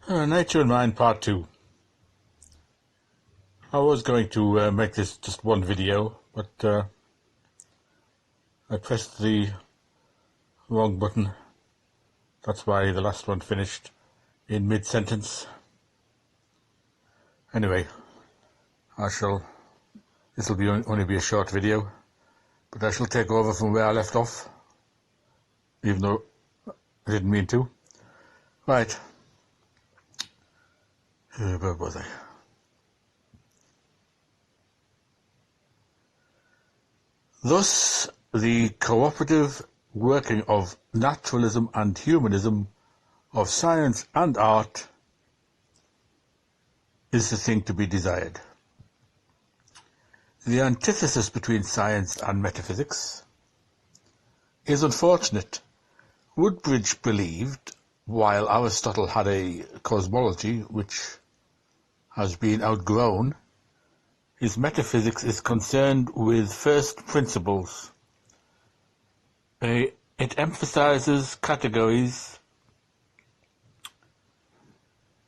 Nature and Mind Part 2. I was going to make this just one video, but I pressed the wrong button. That's why the last one finished in mid-sentence. Anyway, this will only be a short video, but I shall take over from where I left off, even though I didn't mean to. Right. Where was I? Thus, the cooperative working of naturalism and humanism, of science and art, is the thing to be desired. The antithesis between science and metaphysics is unfortunate. Woodbridge believed, while Aristotle had a cosmology which has been outgrown, his metaphysics is concerned with first principles. It emphasizes categories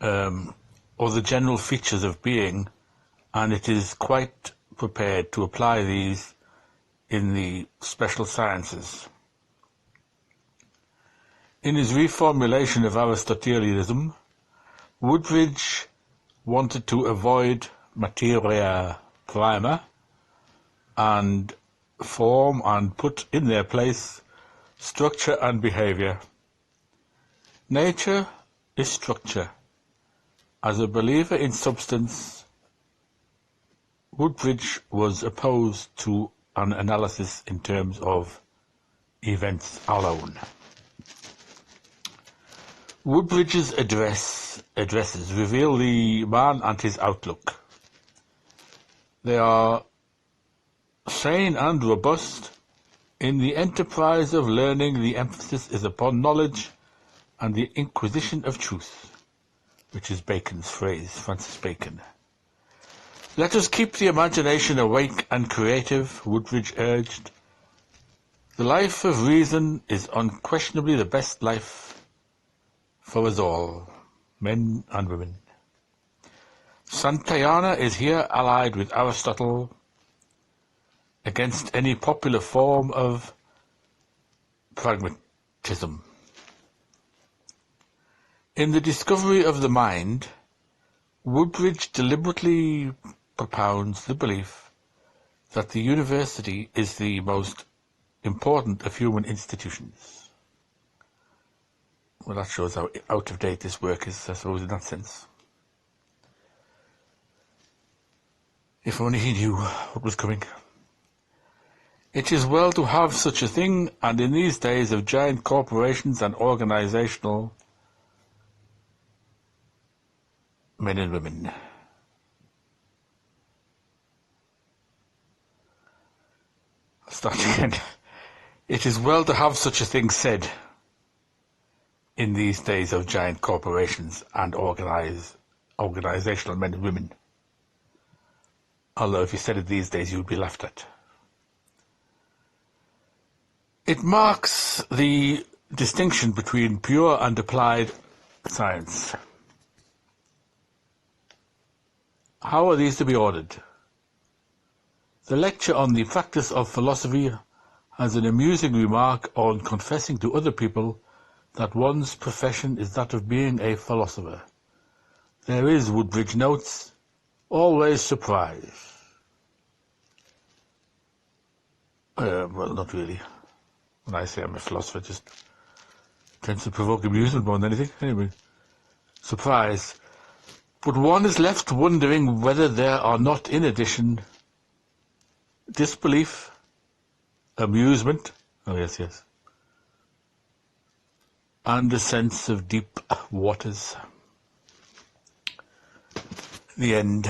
or the general features of being, and it is quite prepared to apply these in the special sciences. In his reformulation of Aristotelianism, Woodbridge wanted to avoid materia prima and form and put in their place structure and behavior. Nature is structure. As a believer in substance, Woodbridge was opposed to an analysis in terms of events alone. Woodbridge's addresses reveal the man and his outlook. They are sane and robust. In the enterprise of learning, the emphasis is upon knowledge and the inquisition of truth, which is Bacon's phrase, Francis Bacon. Let us keep the imagination awake and creative, Woodbridge urged. The life of reason is unquestionably the best life for us all, men and women. Santayana is here allied with Aristotle against any popular form of pragmatism. In the discovery of the mind, Woodbridge deliberately propounds the belief that the university is the most important of human institutions. Well, that shows how out of date this work is, I suppose, in that sense. If only he knew what was coming. It is well to have such a thing, and in these days of giant corporations and organizational men and women. I'll start again. It is well to have such a thing said in these days of giant corporations and organizational men and women. Although if you said it these days, you would be laughed at. It marks the distinction between pure and applied science. How are these to be ordered? The lecture on the practice of philosophy has an amusing remark on confessing to other people that one's profession is that of being a philosopher. There is, Woodbridge notes, always surprise. Well, not really. When I say I'm a philosopher, it just tends to provoke amusement more than anything. Anyway, surprise. But one is left wondering whether there are not, in addition, disbelief, amusement, and a sense of deep waters. The end.